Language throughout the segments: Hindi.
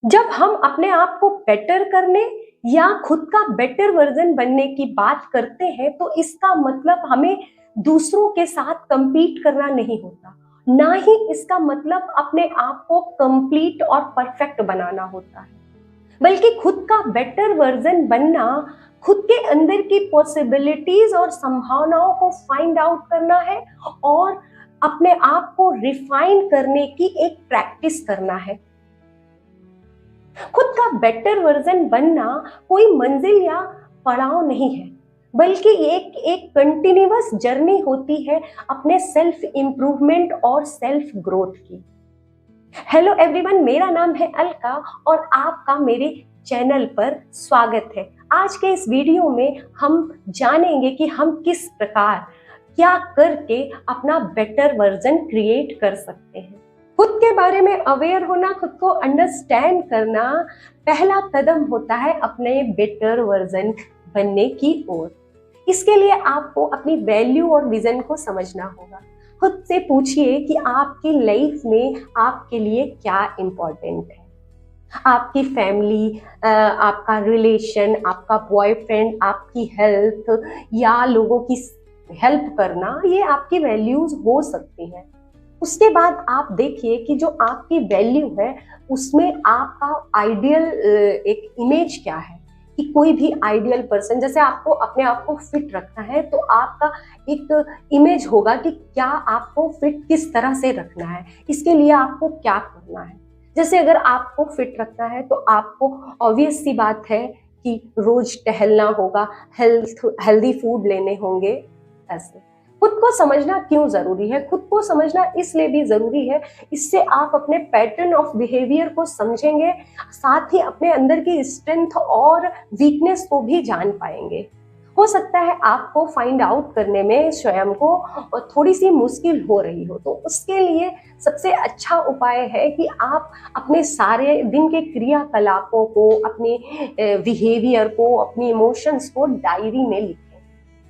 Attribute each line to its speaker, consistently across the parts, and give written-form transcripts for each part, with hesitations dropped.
Speaker 1: जब हम अपने आप को बेटर करने या खुद का बेटर वर्जन बनने की बात करते हैं तो इसका मतलब हमें दूसरों के साथ compete करना नहीं होता, ना ही इसका मतलब अपने आप को कंप्लीट और परफेक्ट बनाना होता है, बल्कि खुद का बेटर वर्जन बनना खुद के अंदर की पॉसिबिलिटीज और संभावनाओं को फाइंड आउट करना है और अपने आप को रिफाइन करने की एक प्रैक्टिस करना है। खुद का बेटर वर्जन बनना कोई मंजिल या पड़ाव नहीं है, बल्कि एक एक कंटिन्यूअस जर्नी होती है अपने सेल्फ इंप्रूवमेंट और सेल्फ ग्रोथ की। हेलो एवरीवन, मेरा नाम है अलका और आपका मेरे चैनल पर स्वागत है। आज के इस वीडियो में हम जानेंगे कि हम किस प्रकार क्या करके अपना बेटर वर्जन क्रिएट कर सकते हैं। खुद के बारे में अवेयर होना, खुद को अंडरस्टैंड करना पहला कदम होता है अपने बेटर वर्जन बनने की ओर। इसके लिए आपको अपनी वैल्यू और विजन को समझना होगा। खुद से पूछिए कि आपकी लाइफ में आपके लिए क्या इम्पोर्टेंट है। आपकी फैमिली, आपका रिलेशन, आपका बॉयफ्रेंड, आपकी हेल्थ या लोगों की हेल्प करना, ये आपकी वैल्यूज हो सकती हैं। उसके बाद आप देखिए कि जो आपकी वैल्यू है उसमें आपका आइडियल एक इमेज क्या है। कि कोई भी आइडियल पर्सन, जैसे आपको अपने आप को फिट रखना है तो आपका एक इमेज होगा कि क्या आपको फिट किस तरह से रखना है, इसके लिए आपको क्या करना है। जैसे अगर आपको फिट रखना है तो आपको ऑब्वियस सी बात है कि रोज टहलना होगा, हेल्दी फूड लेने होंगे। ऐसे खुद को समझना क्यों जरूरी है? खुद को समझना इसलिए भी जरूरी है, इससे आप अपने पैटर्न ऑफ बिहेवियर को समझेंगे, साथ ही अपने अंदर की स्ट्रेंथ और वीकनेस को भी जान पाएंगे। हो सकता है आपको फाइंड आउट करने में स्वयं को थोड़ी सी मुश्किल हो रही हो, तो उसके लिए सबसे अच्छा उपाय है कि आप अपने सारे दिन के क्रियाकलापों को, अपने बिहेवियर को, अपनी इमोशंस को डायरी में लिखें।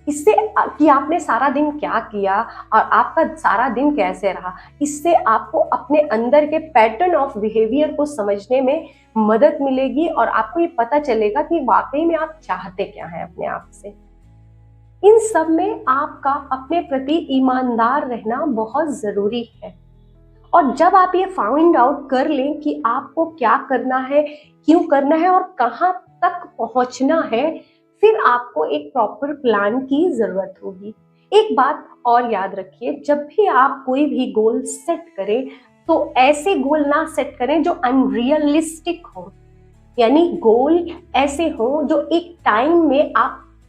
Speaker 1: इससे कि आपने सारा दिन क्या किया और आपका सारा दिन कैसे रहा, इससे आपको अपने अंदर के पैटर्न ऑफ बिहेवियर को समझने में मदद मिलेगी और आपको ये पता चलेगा कि वाकई में आप चाहते क्या हैं अपने आप से। इन सब में आपका अपने प्रति ईमानदार रहना बहुत जरूरी है। और जब आप ये फाइंड आउट कर लें कि आपको क्या करना है, क्यों करना है और कहाँ तक पहुंचना है, फिर आपको एक प्रॉपर प्लान की जरूरत होगी। एक बात और याद रखिए, जब भी आप कोई भी गोल सेट करें तो ऐसे गोल ना सेट करें जो अनरियलिस्टिक हो, यानी गोल ऐसे हो जो एक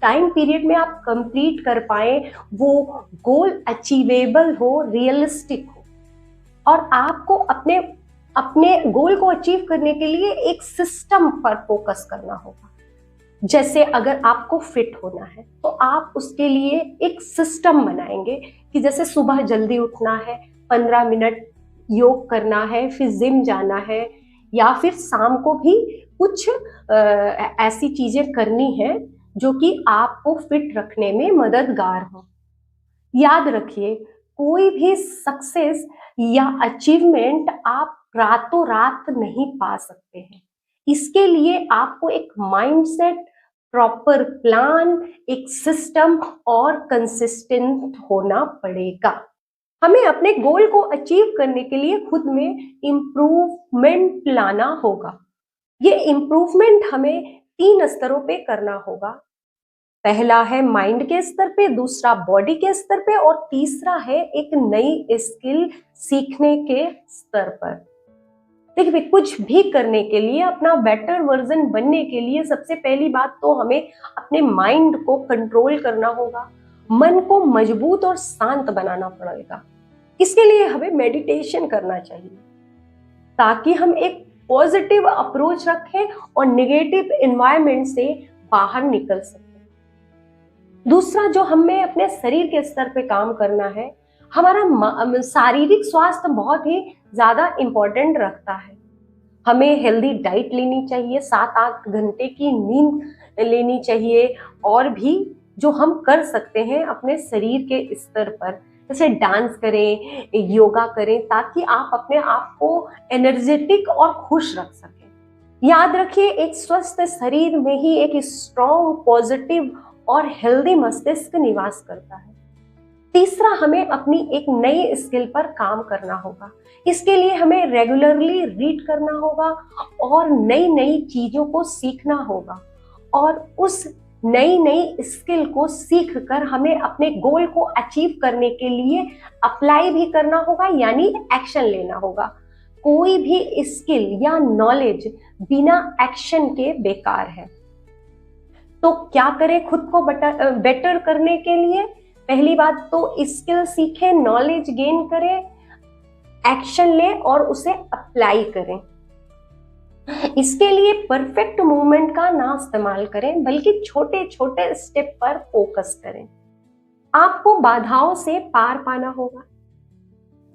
Speaker 1: टाइम पीरियड में आप कंप्लीट कर पाए, वो गोल अचीवेबल हो, रियलिस्टिक हो। और आपको अपने अपने गोल को अचीव करने के लिए एक सिस्टम पर फोकस करना होगा। जैसे अगर आपको फिट होना है तो आप उसके लिए एक सिस्टम बनाएंगे कि जैसे सुबह जल्दी उठना है, 15 मिनट योग करना है, फिर जिम जाना है, या फिर शाम को भी कुछ ऐसी चीजें करनी है जो कि आपको फिट रखने में मददगार हो। याद रखिए, कोई भी सक्सेस या अचीवमेंट आप रातों रात नहीं पा सकते हैं। इसके लिए आपको एक माइंडसेट, प्रॉपर प्लान, एक सिस्टम और कंसिस्टेंट होना पड़ेगा। हमें अपने गोल को अचीव करने के लिए खुद में इम्प्रूवमेंट लाना होगा। ये इम्प्रूवमेंट हमें 3 स्तरों पे करना होगा। पहला है माइंड के स्तर पे, दूसरा बॉडी के स्तर पे और तीसरा है एक नई स्किल सीखने के स्तर पर। देखिए, कुछ भी करने के लिए, अपना बेटर वर्जन बनने के लिए सबसे पहली बात तो हमें अपने माइंड को कंट्रोल करना होगा, मन को मजबूत और शांत बनाना पड़ेगा। इसके लिए हमें मेडिटेशन करना चाहिए ताकि हम एक पॉजिटिव अप्रोच रखें और नेगेटिव एनवायरनमेंट से बाहर निकल सकें। दूसरा, जो हमें अपने शरीर के स्तर पे काम करना है, हमारा शारीरिक स्वास्थ्य बहुत ही ज्यादा इंपॉर्टेंट रखता है। हमें हेल्दी डाइट लेनी चाहिए, 7-8 घंटे की नींद लेनी चाहिए, और भी जो हम कर सकते हैं अपने शरीर के स्तर पर, जैसे डांस करें, योगा करें, ताकि आप अपने आप को एनर्जेटिक और खुश रख सकें। याद रखिए, एक स्वस्थ शरीर में ही एक स्ट्रॉन्ग, पॉजिटिव और हेल्दी मस्तिष्क निवास करता है। तीसरा, हमें अपनी एक नई स्किल पर काम करना होगा। इसके लिए हमें रेगुलरली रीड करना होगा और नई नई चीजों को सीखना होगा, और उस नई नई स्किल को सीख कर हमें अपने गोल को अचीव करने के लिए अप्लाई भी करना होगा, यानी एक्शन लेना होगा। कोई भी स्किल या नॉलेज बिना एक्शन के बेकार है। तो क्या करें खुद को बेटर करने के लिए? पहली बात तो स्किल सीखें, नॉलेज गेन करें, एक्शन लें और उसे अप्लाई करें। इसके लिए परफेक्ट मूवमेंट का ना इस्तेमाल करें, बल्कि छोटे छोटे स्टेप पर फोकस करें। आपको बाधाओं से पार पाना होगा।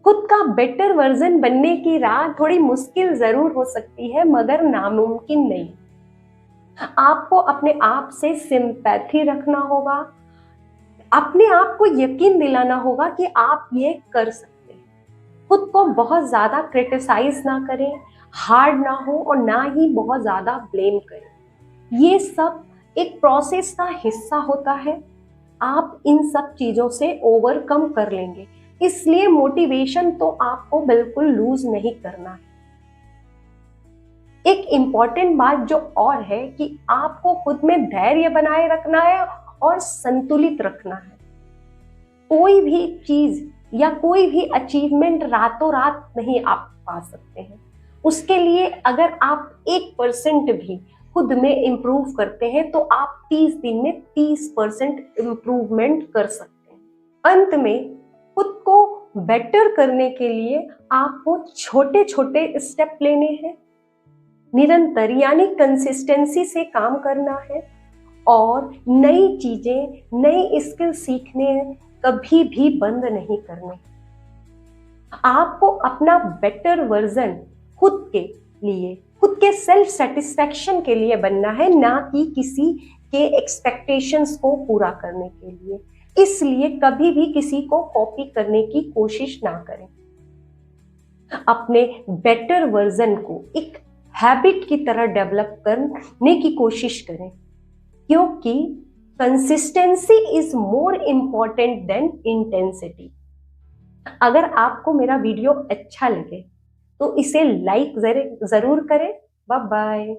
Speaker 1: खुद का बेटर वर्जन बनने की राह थोड़ी मुश्किल जरूर हो सकती है, मगर नामुमकिन नहीं। आपको अपने आप से सिंपैथी रखना होगा, अपने आप को यकीन दिलाना होगा कि आप ये कर सकते हैं। खुद को बहुत ज्यादा क्रिटिसाइज ना करें, हार्ड ना हो और ना ही बहुत ज्यादा ब्लेम करें। ये सब एक प्रोसेस का हिस्सा होता है। आप इन सब चीजों से ओवरकम कर लेंगे, इसलिए मोटिवेशन तो आपको बिल्कुल लूज नहीं करना है। एक इम्पॉर्टेंट बात जो और है कि आपको खुद में धैर्य बनाए रखना है और संतुलित रखना है। कोई भी चीज या कोई भी अचीवमेंट रातों रात नहीं आप पा सकते हैं। उसके लिए अगर आप 1% भी खुद में इम्प्रूव करते हैं तो आप 30 दिन में 30% इम्प्रूवमेंट कर सकते हैं। अंत में खुद को बेटर करने के लिए आपको छोटे छोटे स्टेप लेने हैं, निरंतर यानी कंसिस्टेंसी से काम करना है, और नई चीजें, नई स्किल सीखने कभी भी बंद नहीं करने। आपको अपना बेटर वर्जन खुद के लिए, खुद के सेल्फ सेटिस्फेक्शन के लिए बनना है, ना कि किसी के एक्सपेक्टेशंस को पूरा करने के लिए। इसलिए कभी भी किसी को कॉपी करने की कोशिश ना करें। अपने बेटर वर्जन को एक हैबिट की तरह डेवलप करने की कोशिश करें, क्योंकि consistency is more important than intensity. अगर आपको मेरा वीडियो अच्छा लगे तो इसे लाइक जरूर करें। Bye bye.